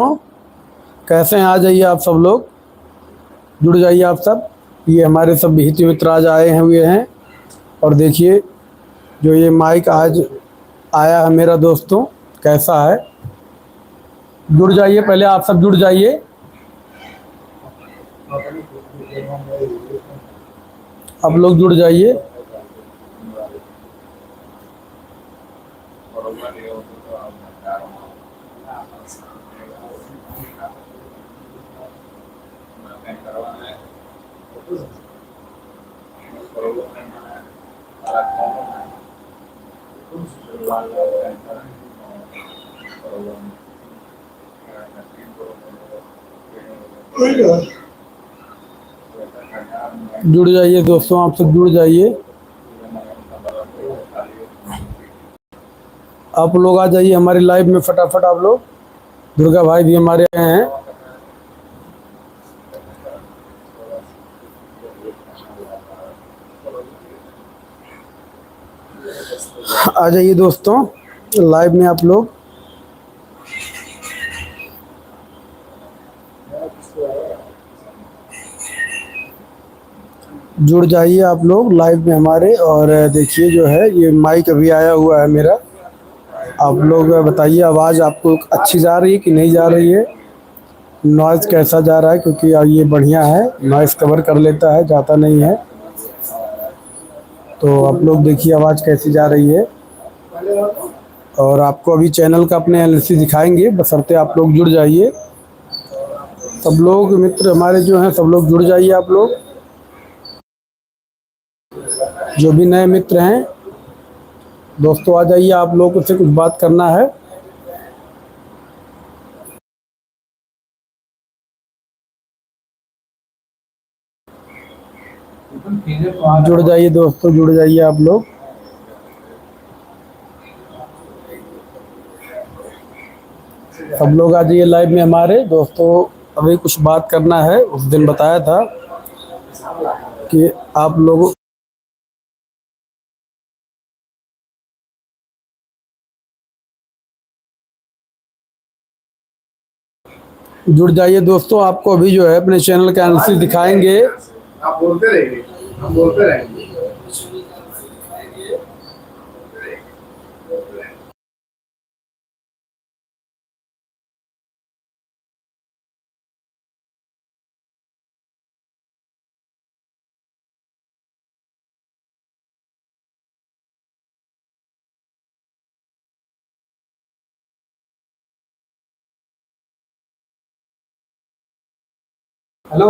कैसे हैं? आ जाइए आप सब लोग, जुड़ जाइए आप सब। ये हमारे सब हित मित्र आज आए हुए हैं। और देखिए, जो ये माइक आज आया है मेरा दोस्तों, कैसा है? जुड़ जाइए, पहले आप सब जुड़ जाइए। आप लोग जुड़ जाइए। जुड़ जाइए दोस्तों, आप सब जुड़ जाइए। आप लोग आ जाइए हमारे लाइव में फटाफट। आप लोग, दुर्गा भाई भी हमारे हैं। आ जाइए दोस्तों लाइव में आप लोग। जुड़ जाइए आप लोग लाइव में हमारे। और देखिए, जो है ये माइक अभी आया हुआ है मेरा। आप लोग बताइए, आवाज़ आपको अच्छी जा रही है कि नहीं जा रही है? नॉइज़ कैसा जा रहा है? क्योंकि ये बढ़िया है, नॉइज़ कवर कर लेता है, जाता नहीं है। तो आप लोग देखिए आवाज़ कैसी जा रही है। और आपको अभी चैनल का अपने एनालिसिस दिखाएंगे, बशर्ते आप लोग जुड़ जाइए। सब लोग मित्र हमारे जो हैं, सब लोग जुड़ जाइए आप लोग। जो भी नए मित्र हैं दोस्तों, आ जाइए, आप लोगों से कुछ बात करना है। जुड़ जाइए दोस्तों, जुड़ जाइए आप लोग। सब लोग आ जाइए लाइव में हमारे दोस्तों। अभी कुछ बात करना है, उस दिन बताया था कि आप लोग जुड़ जाइए दोस्तों। आपको अभी जो है अपने चैनल का एनालिसिस दिखाएंगे। आप बोलते रहिए, हम बोलते रहेंगे। हेलो,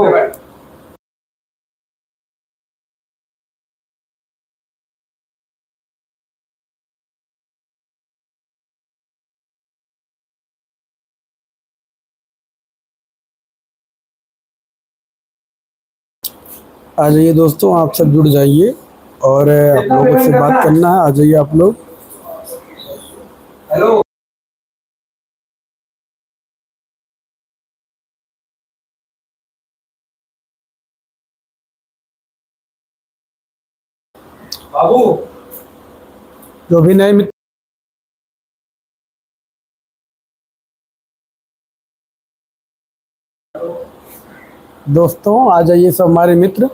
आ जाइए दोस्तों, आप सब जुड़ जाइए। और आप लोगों से बात करना है, आ जाइए आप लोग। हेलो बाबू, जो भी नए मित्र दोस्तों, आ जाइए सब हमारे मित्र।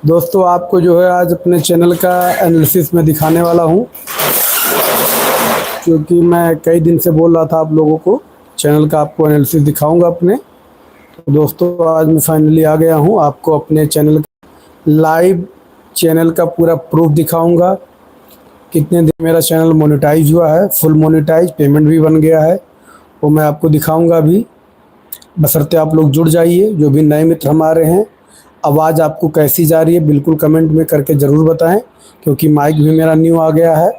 दोस्तों, आपको जो है आज अपने चैनल का एनालिसिस में दिखाने वाला हूँ, क्योंकि मैं कई दिन से बोल रहा था आप लोगों को चैनल का आपको एनालिसिस दिखाऊंगा अपने। तो दोस्तों, आज मैं फाइनली आ गया हूँ, आपको अपने चैनल लाइव चैनल का पूरा प्रूफ दिखाऊंगा। कितने दिन मेरा चैनल मोनेटाइज हुआ है, फुल मोनेटाइज, पेमेंट भी बन गया है, वो मैं आपको दिखाऊंगा अभी। बशर्ते आप लोग जुड़ जाइए। जो भी नए मित्र हमारे हैं, आवाज़ आपको कैसी जा रही है बिल्कुल कमेंट में करके ज़रूर बताएं, क्योंकि माइक भी मेरा न्यू आ गया है।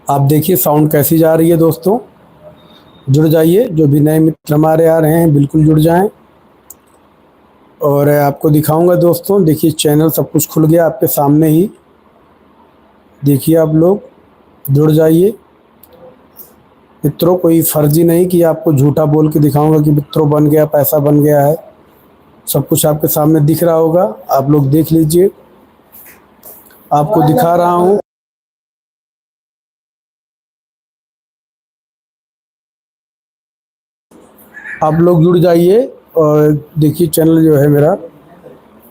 आप देखिए साउंड कैसी जा रही है दोस्तों। जुड़ जाइए, जो भी नए मित्र हमारे आ रहे हैं बिल्कुल जुड़ जाएं। और आपको दिखाऊंगा दोस्तों, देखिए चैनल सब कुछ खुल गया आपके सामने ही। देखिए आप लोग जुड़ जाइए मित्रों। कोई फर्जी नहीं कि आपको झूठा बोल के दिखाऊंगा कि मित्रों बन गया, पैसा बन गया है। सब कुछ आपके सामने दिख रहा होगा, आप लोग देख लीजिए। आपको दिखा रहा हूँ। आप लोग जुड़ जाइए और देखिए चैनल जो है मेरा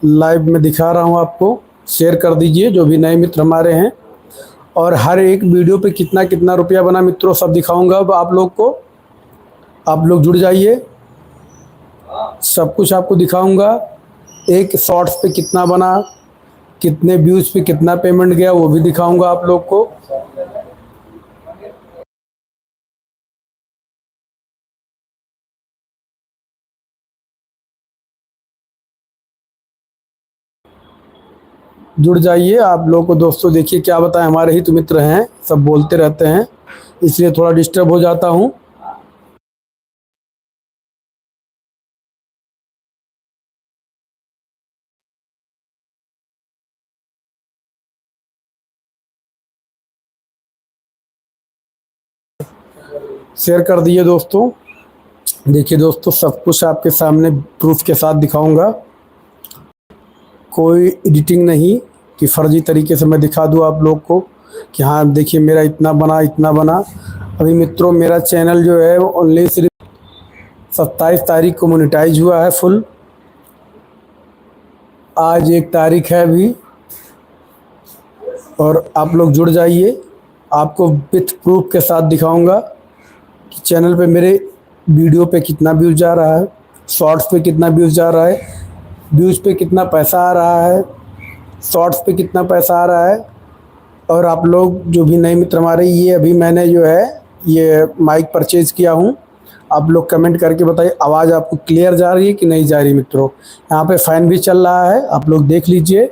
लाइव में दिखा रहा हूँ आपको, शेयर कर दीजिए जो भी नए मित्र हमारे हैं। और हर एक वीडियो पे कितना कितना रुपया बना मित्रों सब दिखाऊंगा अब आप लोग को। आप लोग जुड़ जाइए, सब कुछ आपको दिखाऊंगा। एक शॉर्ट्स पे कितना बना, कितने व्यूज़ पे कितना पेमेंट गया वो भी दिखाऊंगा आप लोग को। जुड़ जाइए आप लोगों को दोस्तों। देखिए क्या बताएं, हमारे ही तो मित्र हैं, सब बोलते रहते हैं इसलिए थोड़ा डिस्टर्ब हो जाता हूँ। शेयर कर दिए दोस्तों। देखिए दोस्तों सब कुछ आपके सामने प्रूफ के साथ दिखाऊंगा, कोई एडिटिंग नहीं कि फर्जी तरीके से मैं दिखा दूँ आप लोग को कि हाँ देखिए मेरा इतना बना इतना बना। अभी मित्रों मेरा चैनल जो है ओनली सिर्फ 27 तारीख को मोनेटाइज हुआ है फुल। आज 1 तारीख है अभी। और आप लोग जुड़ जाइए, आपको विथ प्रूफ के साथ दिखाऊंगा कि चैनल पे मेरे वीडियो पे कितना व्यूज़ जा रहा है, शॉर्ट्स पे कितना व्यूज़ जा रहा है, व्यूज़ पे कितना पैसा आ रहा है, शॉर्ट्स पे कितना पैसा आ रहा है। और आप लोग जो भी नए मित्र हमारे, ये अभी मैंने जो है ये माइक परचेज़ किया हूँ। आप लोग कमेंट करके बताइए आवाज़ आपको क्लियर जा रही है कि नहीं जा रही मित्रों। यहाँ पे फ़ैन भी चल रहा है, आप लोग देख लीजिए।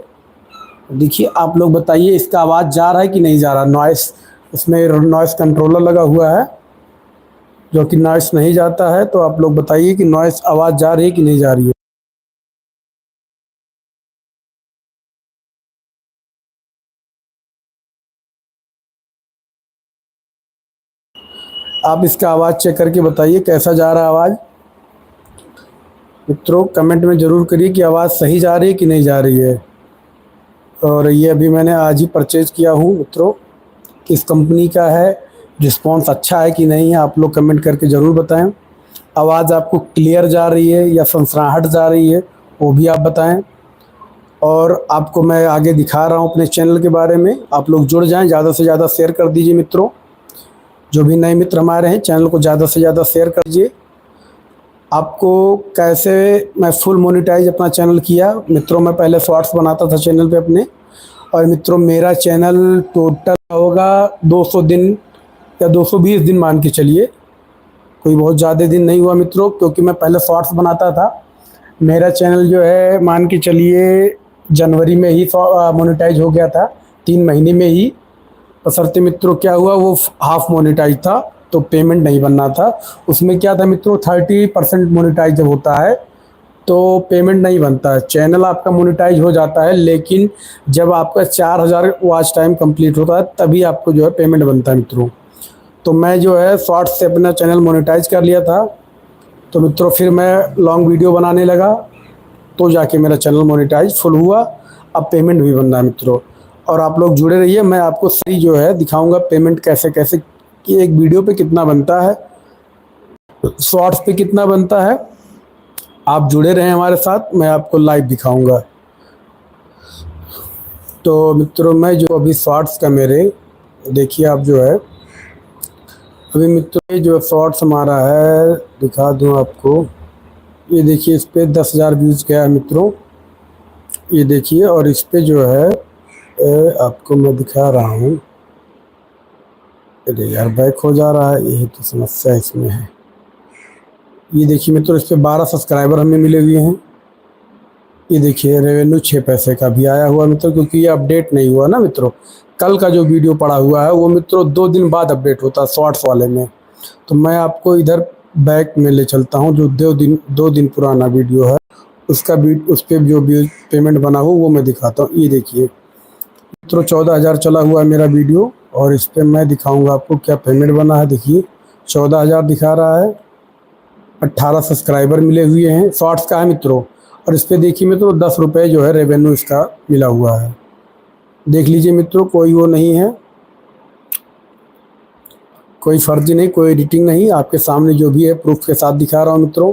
देखिए आप लोग बताइए इसका आवाज़ जा रहा है कि नहीं जा रहा। नॉइस, इसमें नॉइस कंट्रोलर लगा हुआ है जो कि नॉइस नहीं जाता है। तो आप लोग बताइए कि नॉइस आवाज़ जा रही है कि नहीं जा रही है। आप इसका आवाज़ चेक करके बताइए कैसा जा रहा है आवाज़। मित्रों कमेंट में ज़रूर करिए कि आवाज़ सही जा रही है कि नहीं जा रही है। और ये अभी मैंने आज ही परचेज़ किया हूँ मित्रों। किस कंपनी का है, रिस्पॉन्स अच्छा है कि नहीं है, आप लोग कमेंट करके ज़रूर बताएं। आवाज़ आपको क्लियर जा रही है या सनसनाहट जा रही है वो भी आप बताएं। और आपको मैं आगे दिखा रहा हूँ अपने चैनल के बारे में। आप लोग जुड़ जाएं, ज़्यादा से ज़्यादा शेयर कर दीजिए मित्रों। जो भी नए मित्र हमारे हैं चैनल को ज़्यादा से ज़्यादा शेयर कर दीजिए। आपको कैसे मैं फुल मोनेटाइज अपना चैनल किया मित्रों। मैं पहले शॉर्ट्स बनाता था चैनल पे अपने, और मित्रों मेरा चैनल टोटल होगा 200 दिन या 220 दिन मान के चलिए, कोई बहुत ज़्यादा दिन नहीं हुआ मित्रों, क्योंकि मैं पहले शॉर्ट्स बनाता था। मेरा चैनल जो है मान के चलिए जनवरी में ही मोनेटाइज हो गया था, 3 महीने में ही। बशर्ते मित्रों क्या हुआ, वो हाफ मोनेटाइज था तो पेमेंट नहीं बनना था। उसमें क्या था मित्रों, 30% मोनेटाइज जब होता है तो पेमेंट नहीं बनता है। चैनल आपका मोनेटाइज हो जाता है, लेकिन जब आपका 4000 वॉच टाइम कंप्लीट होता है तभी आपको जो है पेमेंट बनता है मित्रों। तो मैं जो है शॉर्ट्स से अपना चैनल मोनेटाइज कर लिया था। तो मित्रों फिर मैं लॉन्ग वीडियो बनाने लगा तो जाके मेरा चैनल मोनेटाइज फुल हुआ। अब पेमेंट भी बन रहा है मित्रों। और आप लोग जुड़े रहिए, मैं आपको सही जो है दिखाऊंगा पेमेंट कैसे कैसे, कि एक वीडियो पे कितना बनता है, शॉर्ट्स पे कितना बनता है। आप जुड़े रहें हमारे साथ, मैं आपको लाइव दिखाऊंगा। तो मित्रों मैं जो अभी शॉर्ट्स का मेरे देखिए आप जो है अभी मित्रों ये जो शॉर्ट्स हमारा है दिखा दूं आपको। ये देखिए इस पर 10,000 व्यूज़ गया है मित्रों, ये देखिए। और इस पर जो है आपको मैं दिखा रहा हूँ। अरे यार बैक हो जा रहा है, यही तो समस्या इसमें है। ये देखिए मित्रों इस पर 12 सब्सक्राइबर हमें मिले हुए हैं। ये देखिए रेवेन्यू 6 पैसे का भी आया हुआ मित्रों, क्योंकि ये अपडेट नहीं हुआ ना मित्रों। कल का जो वीडियो पड़ा हुआ है वो मित्रों 2 दिन बाद अपडेट होता है शॉर्ट्स वाले में। तो मैं आपको इधर बैक में ले चलता हूँ, जो 2 दिन पुराना वीडियो है उसका उस पर जो पेमेंट बना हो वो मैं दिखाता हूँ। ये देखिए मित्रों 14,000 चला हुआ है मेरा वीडियो, और इस पर मैं दिखाऊंगा आपको क्या पेमेंट बना है। देखिए 14,000 दिखा रहा है, 18 सब्सक्राइबर मिले हुए हैं, शॉर्ट्स का है मित्रों। और इस पर देखिए मित्रों 10 रुपये जो है रेवेन्यू इसका मिला हुआ है। देख लीजिए मित्रों, कोई वो नहीं है, कोई फर्जी नहीं, कोई एडिटिंग नहीं, आपके सामने जो भी है प्रूफ के साथ दिखा रहा हूँ मित्रों।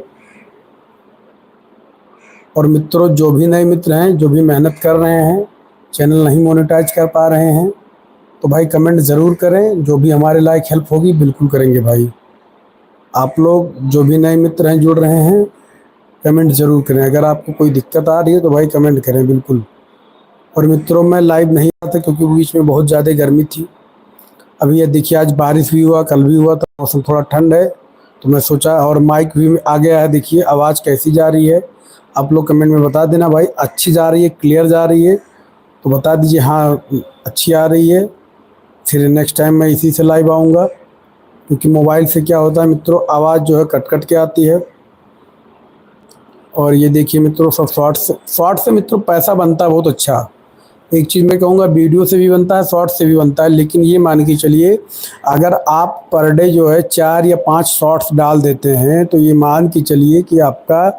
और मित्रों जो भी नए मित्र हैं, जो भी मेहनत कर रहे हैं, चैनल नहीं मोनेटाइज कर पा रहे हैं, तो भाई कमेंट ज़रूर करें, जो भी हमारे लायक हेल्प होगी बिल्कुल करेंगे भाई। आप लोग जो भी नए मित्र हैं जुड़ रहे हैं, कमेंट ज़रूर करें। अगर आपको कोई दिक्कत आ रही है तो भाई कमेंट करें बिल्कुल। और मित्रों मैं लाइव नहीं आता क्योंकि बीच में बहुत ज़्यादा गर्मी थी। अभी ये देखिए आज बारिश भी हुआ, कल भी हुआ, तो मौसम थोड़ा ठंड है, तो मैं सोचा। और माइक भी आ गया है, देखिए आवाज़ कैसी जा रही है, आप लोग कमेंट में बता देना भाई। अच्छी जा रही है, क्लियर जा रही है तो बता दीजिए हाँ अच्छी आ रही है। फिर नेक्स्ट टाइम मैं इसी से लाइव आऊँगा, क्योंकि मोबाइल से क्या होता है मित्रों, आवाज़ जो है कट कट के आती है। और ये देखिए मित्रों सब शॉर्ट्स से मित्रों पैसा बनता है बहुत अच्छा। एक चीज़ मैं कहूँगा, वीडियो से भी बनता है, शॉर्ट से भी बनता है, लेकिन ये मान के चलिए अगर आप पर डे जो है 4 या 5 शॉर्ट्स डाल देते हैं तो ये मान के चलिए कि आपका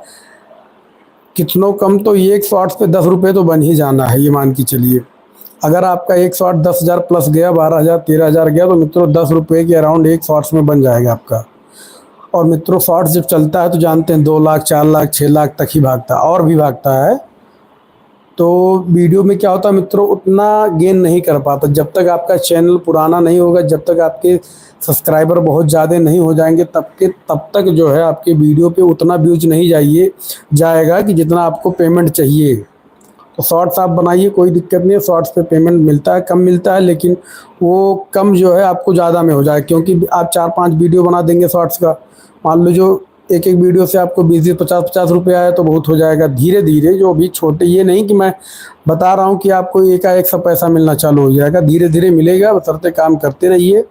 कितनों कम तो ये एक शॉर्ट्स पे 10 रुपये तो बन ही जाना है। ये मान के चलिए अगर आपका एक शॉर्ट 10,000 प्लस गया, 12,000 13,000 गया, तो मित्रों 10 रुपये के अराउंड एक शॉर्ट्स में बन जाएगा आपका। और मित्रों शॉर्ट्स जब चलता है तो जानते हैं 2 लाख 4 लाख 6 लाख तक ही भागता है, और भी भागता है। तो वीडियो में क्या होता है मित्रों, उतना गेन नहीं कर पाता जब तक आपका चैनल पुराना नहीं होगा, जब तक आपके सब्सक्राइबर बहुत ज़्यादा नहीं हो जाएंगे, तब तक जो है आपके वीडियो पे उतना व्यूज नहीं जाएगा कि जितना आपको पेमेंट चाहिए। तो शॉर्ट्स आप बनाइए, कोई दिक्कत नहीं है, शॉर्ट्स पे पेमेंट मिलता है, कम मिलता है, लेकिन वो कम जो है आपको ज़्यादा में हो जाए, क्योंकि आप 4-5 वीडियो बना देंगे शॉर्ट्स का, मान लो जो एक एक वीडियो से आपको 20-20 50-50 रुपये आए तो बहुत हो जाएगा। धीरे धीरे जो भी छोटे, ये नहीं कि मैं बता रहा हूँ कि आपको एकाएक सब पैसा मिलना चालू हो जाएगा, धीरे धीरे मिलेगा, बशर्ते काम करते रहिए,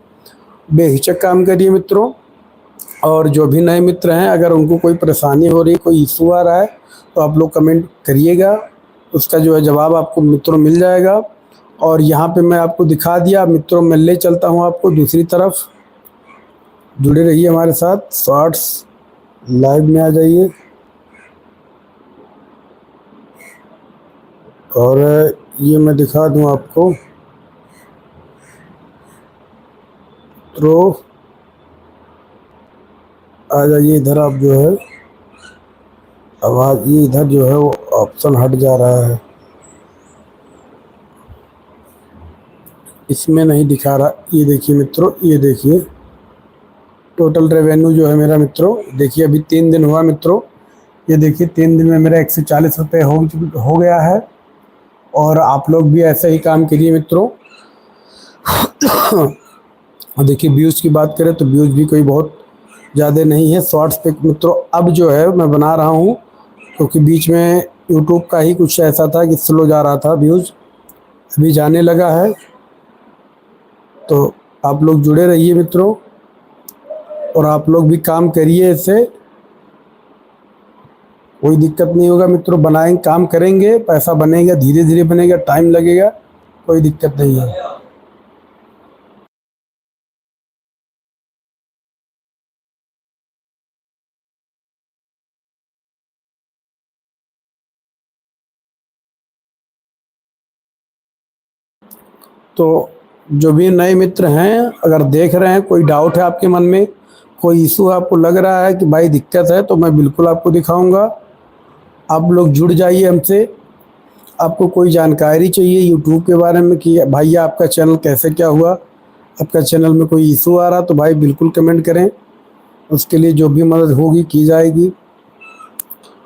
बेहिचक काम करिए मित्रों। और जो भी नए मित्र हैं अगर उनको कोई परेशानी हो रही, कोई इशू आ रहा है, तो आप लोग कमेंट करिएगा, उसका जो है जवाब आपको मित्रों मिल जाएगा। और यहाँ पे मैं आपको दिखा दिया मित्रों, मैं ले चलता हूँ आपको दूसरी तरफ। जुड़े रहिए हमारे साथ, शॉर्ट्स लाइव में आ जाइए। और ये मैं दिखा दूँ आपको तो आ जाइए इधर। आप जो है आवाज़ ये इधर जो है वो ऑप्शन हट जा रहा है, इसमें नहीं दिखा रहा। ये देखिए मित्रों, ये देखिए टोटल रेवेन्यू जो है मेरा मित्रों, देखिए अभी 3 दिन हुआ मित्रों, ये देखिए 3 दिन में मेरा 140 रुपये हो गया है। और आप लोग भी ऐसा ही काम करिए मित्रों। और देखिए व्यूज़ की बात करें तो व्यूज़ भी कोई बहुत ज़्यादा नहीं है शॉर्ट्स पे मित्रों। अब जो है मैं बना रहा हूँ, क्योंकि बीच में यूट्यूब का ही कुछ ऐसा था कि स्लो जा रहा था व्यूज़, अभी जाने लगा है। तो आप लोग जुड़े रहिए मित्रों, और आप लोग भी काम करिए, इससे कोई दिक्कत नहीं होगा मित्रों। बनाएंगे, काम करेंगे, पैसा बनेगा, धीरे धीरे बनेगा, टाइम लगेगा, कोई दिक्कत नहीं है। तो जो भी नए मित्र हैं अगर देख रहे हैं, कोई डाउट है आपके मन में, कोई इशू आपको लग रहा है कि भाई दिक्कत है, तो मैं बिल्कुल आपको दिखाऊंगा। आप लोग जुड़ जाइए हमसे। आपको कोई जानकारी चाहिए यूट्यूब के बारे में कि भाई आपका चैनल कैसे क्या हुआ, आपका चैनल में कोई इशू आ रहा, तो भाई बिल्कुल कमेंट करें, उसके लिए जो भी मदद होगी की जाएगी।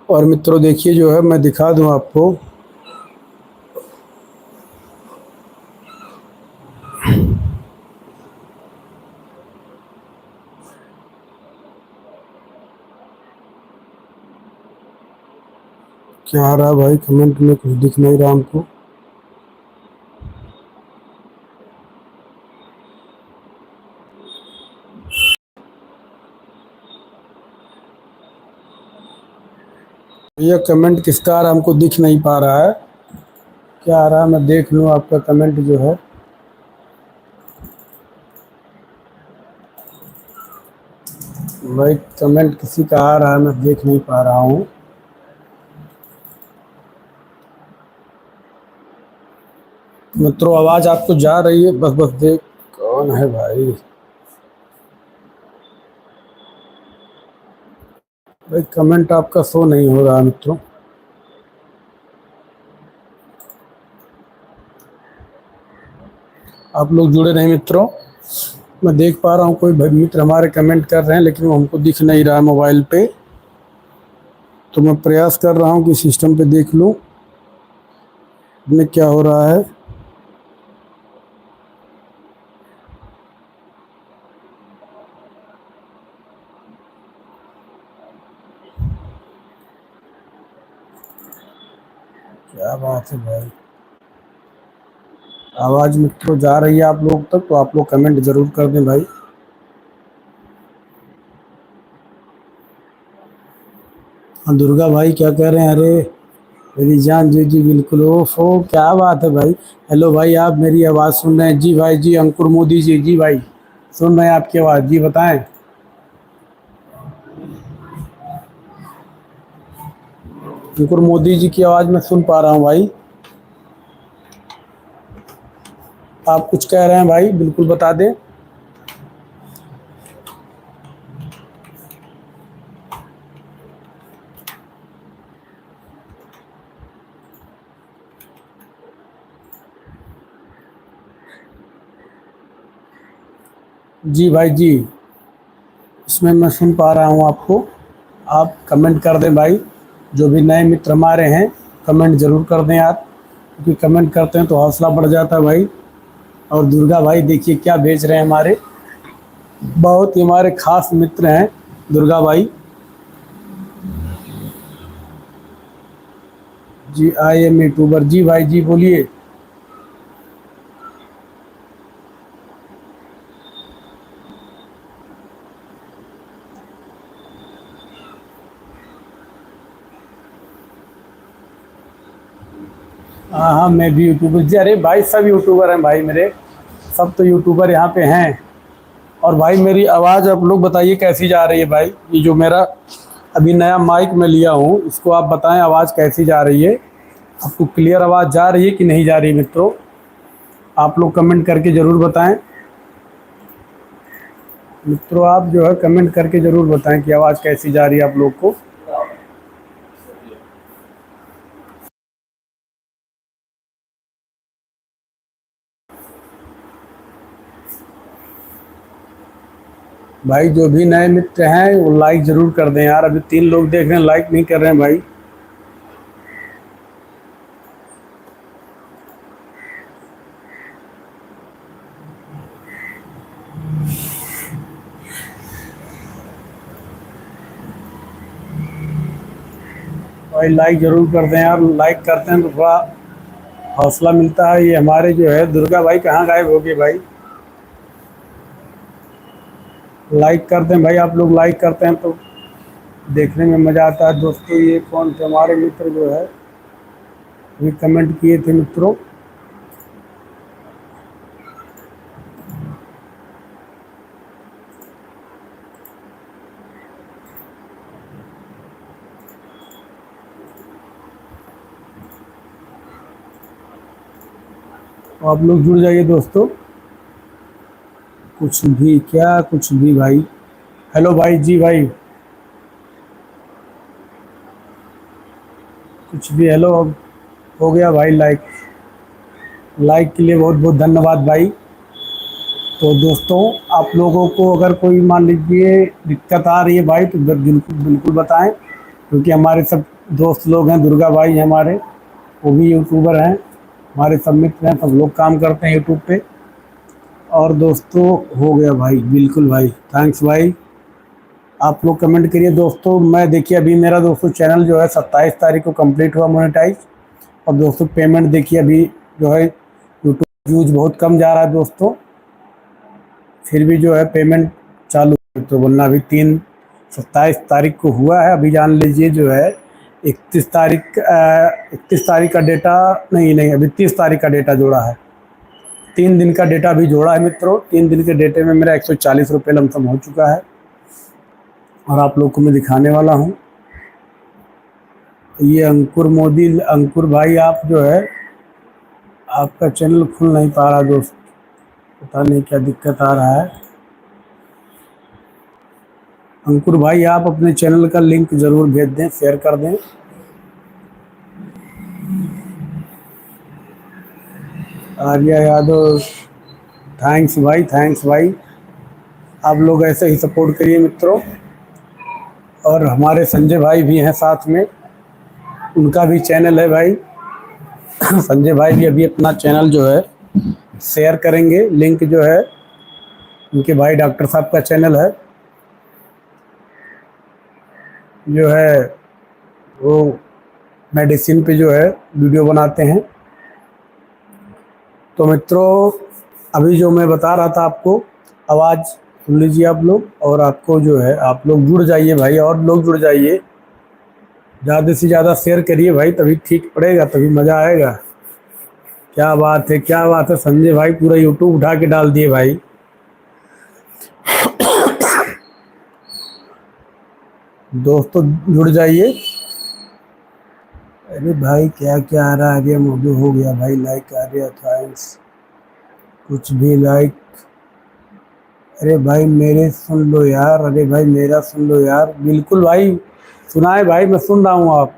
और मित्रों देखिए जो है मैं दिखा दूं आपको, क्या आ रहा है भाई कमेंट में, कुछ दिख नहीं रहा हमको। ये कमेंट किसका आ रहा है हमको दिख नहीं पा रहा है, क्या आ रहा है मैं देख लूँ आपका कमेंट जो है। भाई कमेंट किसी का आ रहा है, मैं देख नहीं पा रहा हूँ। मित्रों आवाज़ आपको जा रही है, बस बस देख, कौन है भाई। भाई कमेंट आपका शो नहीं हो रहा मित्रों। आप लोग जुड़े नहीं मित्रों। मैं देख पा रहा हूँ कोई भाई मित्र हमारे कमेंट कर रहे हैं, लेकिन वो हमको दिख नहीं रहा है मोबाइल पे। तो मैं प्रयास कर रहा हूँ कि सिस्टम पे देख लूँ में क्या हो रहा है। क्या बात है भाई, आवाज़ मित्रों जा रही है आप लोग तक, तो आप लोग कमेंट ज़रूर कर दें भाई। हाँ दुर्गा भाई क्या कह रहे हैं? अरे मेरी जान, जी जी बिल्कुल। ओफो क्या बात है भाई। हेलो भाई, आप मेरी आवाज़ सुन रहे हैं? जी भाई जी, अंकुर मोदी जी, जी भाई सुन रहे हैं आपकी आवाज़, जी बताएं। अंकुर मोदी जी की आवाज़ मैं सुन पा रहा हूँ भाई। आप कुछ कह रहे हैं भाई, बिल्कुल बता दें। जी भाई जी, इसमें मैं सुन पा रहा हूँ आपको। आप कमेंट कर दें भाई। जो भी नए मित्र हमारे हैं, कमेंट ज़रूर कर दें आप, क्योंकि कमेंट करते हैं तो हौसला बढ़ जाता है भाई। और दुर्गा भाई देखिए क्या भेज रहे हैं हमारे, बहुत ही हमारे खास मित्र हैं दुर्गा भाई। जी आई एम यूट्यूबर, जी भाई जी बोलिए। हाँ हाँ मैं भी यूट्यूबर जी। अरे भाई सब यूट्यूबर हैं भाई मेरे, सब तो यूट्यूबर यहाँ पे हैं। और भाई मेरी आवाज़ आप लोग बताइए कैसी जा रही है भाई। ये जो मेरा अभी नया माइक मैं लिया हूँ, इसको आप बताएं आवाज़ कैसी जा रही है। आपको क्लियर आवाज़ जा रही है कि नहीं जा रही मित्रों? आप लोग कमेंट करके ज़रूर बताएं। मित्रों आप जो है कमेंट करके ज़रूर बताएं कि आवाज़ कैसी जा रही है आप लोग को। भाई जो भी नए मित्र हैं वो लाइक ज़रूर कर दें यार। अभी 3 लोग देख रहे हैं, लाइक नहीं कर रहे हैं भाई। भाई लाइक ज़रूर कर दें यार, लाइक करते हैं तो थोड़ा हौसला मिलता है। ये हमारे जो है दुर्गा भाई कहाँ गायब हो गए भाई? लाइक करते हैं भाई, आप लोग लाइक करते हैं तो देखने में मज़ा आता है। दोस्तों ये कौन थे हमारे मित्र जो है ये कमेंट किए थे मित्रों? तो आप लोग जुड़ जाइए दोस्तों। कुछ भी क्या, कुछ भी भाई। हेलो भाई, जी भाई कुछ भी हेलो। हो गया भाई लाइक। लाइक के लिए बहुत बहुत धन्यवाद भाई। तो दोस्तों आप लोगों को अगर कोई मान लीजिए दिक्कत आ रही है भाई, तो बिल्कुल बिल्कुल बताएं, क्योंकि हमारे सब दोस्त लोग हैं, दुर्गा भाई हैं हमारे, वो भी यूट्यूबर हैं, हमारे सब मित्र हैं, सब लोग काम करते हैं यूट्यूब पे। और दोस्तों हो गया भाई, बिल्कुल भाई, थैंक्स भाई। आप लोग कमेंट करिए दोस्तों। मैं देखिए अभी मेरा दोस्तों चैनल जो है 27 तारीख को कंप्लीट हुआ मोनेटाइज। और दोस्तों पेमेंट देखिए अभी जो है यूट्यूब व्यूज बहुत कम जा रहा है दोस्तों, फिर भी जो है पेमेंट चालू है। तो वरना अभी 27 तारीख को हुआ है, अभी जान लीजिए जो है 31 तारीख का डेटा, नहीं नहीं अभी 30 तारीख का डेटा जोड़ा है। 3 दिन का डेटा भी जोड़ा है मित्रों। 3 दिन के डेटे में मेरा 140 रुपये लमसम हो चुका है। और आप लोग को मैं दिखाने वाला हूँ। ये अंकुर मोदी, अंकुर भाई आप जो है आपका चैनल खुल नहीं पा रहा दोस्त, पता नहीं क्या दिक्कत आ रहा है। अंकुर भाई आप अपने चैनल का लिंक ज़रूर भेज दें, शेयर कर दें। आर्या यादव, थैंक्स भाई, थैंक्स भाई। आप लोग ऐसे ही सपोर्ट करिए मित्रों। और हमारे संजय भाई भी हैं साथ में, उनका भी चैनल है भाई। संजय भाई भी अभी अपना चैनल जो है शेयर करेंगे, लिंक जो है उनके भाई डॉक्टर साहब का चैनल है जो है वो मेडिसिन पे जो है वीडियो बनाते हैं। तो मित्रों अभी जो मैं बता रहा था आपको, आवाज़ सुन लीजिए आप लोग, और आपको जो है आप लोग जुड़ जाइए भाई, और लोग जुड़ जाइए, ज़्यादा से ज़्यादा शेयर करिए भाई, तभी ठीक पड़ेगा, तभी मज़ा आएगा। क्या बात है, क्या बात है, संजय भाई पूरा यूट्यूब उठा के डाल दिए भाई। दोस्तों जुड़ जाइए। अरे भाई क्या क्या आ रहा है, आगे मौजूद हो गया भाई, लाइक आ गया, थैंक्स, कुछ भी लाइक। अरे भाई मेरे सुन लो यार, अरे भाई मेरा सुन लो यार, बिल्कुल भाई सुनाए भाई, मैं सुन रहा हूँ। आप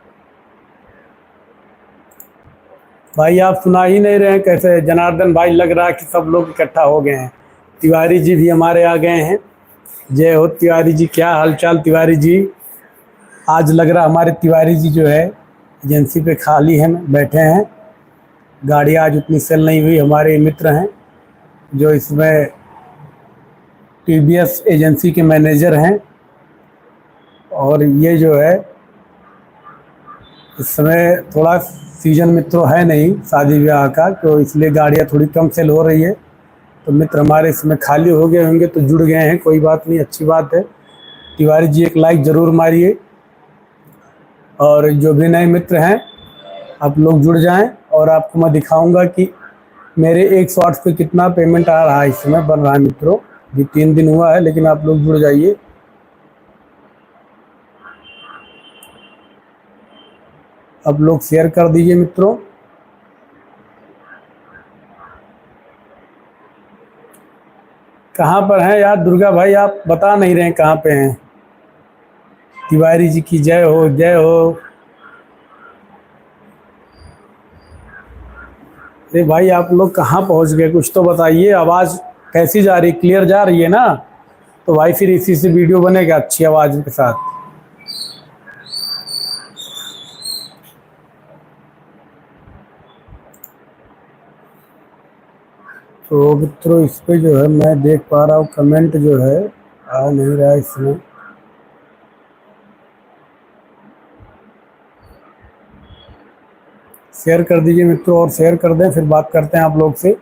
भाई आप सुना ही नहीं रहे हैं, कैसे जनार्दन भाई, लग रहा है कि सब लोग इकट्ठा हो गए हैं। तिवारी जी भी हमारे आ गए हैं, जय हो तिवारी जी, क्या हालचाल तिवारी जी। आज लग रहा हमारे तिवारी जी जो है एजेंसी पे खाली हैं, बैठे हैं, गाड़ी आज उतनी सेल नहीं हुई। हमारे मित्र हैं जो इसमें टीवीएस एजेंसी के मैनेजर हैं, और ये जो है इस समय थोड़ा सीजन मित्रों है नहीं शादी ब्याह का, तो इसलिए गाड़ियाँ थोड़ी कम सेल हो रही है। तो मित्र हमारे इसमें खाली हो गए होंगे तो जुड़ गए हैं, कोई बात नहीं, अच्छी बात है। तिवारी जी एक लाइक ज़रूर मारिए, और जो भी नए मित्र हैं आप लोग जुड़ जाएं, और आपको मैं दिखाऊंगा कि मेरे 108 पे कितना पेमेंट आ रहा है, इस समय बन रहा है मित्रों। ये 3 दिन हुआ है, लेकिन आप लोग जुड़ जाइए। आप लोग शेयर कर दीजिए मित्रों। कहाँ पर हैं यार दुर्गा भाई, आप बता नहीं रहे हैं कहाँ पे हैं। तिवारी जी की जय हो, जय हो। अरे भाई आप लोग कहाँ पहुँच गए, कुछ तो बताइए। आवाज़ कैसी जा रही, क्लियर जा रही है ना? तो भाई फिर इसी से वीडियो बनेगा अच्छी आवाज़ के साथ। तो मित्रों इस पे जो है मैं देख पा रहा हूँ कमेंट जो है आ नहीं रहा है इसमें। शेयर कर दीजिए मित्रों, और शेयर कर दें, फिर बात करते हैं आप लोग से।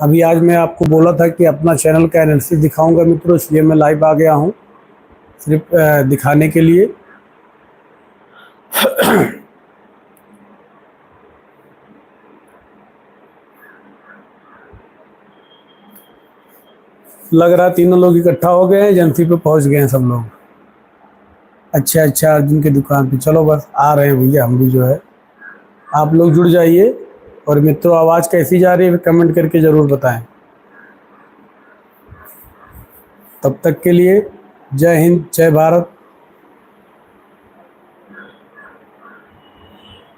अभी आज मैं आपको बोला था कि अपना चैनल का एनालिसिस दिखाऊंगा मित्रों, इसलिए मैं लाइव आ गया हूँ सिर्फ दिखाने के लिए। लग रहा तीनों लोग इकट्ठा हो गए हैं, एजेंसी पे पहुंच गए हैं सब लोग। अच्छा अच्छा, अर्जुन की दुकान पे, चलो बस आ रहे हैं भैया हम भी जो है। आप लोग जुड़ जाइए, और मित्रों आवाज़ कैसी जा रही है कमेंट करके ज़रूर बताएं। तब तक के लिए जय हिंद, जय भारत।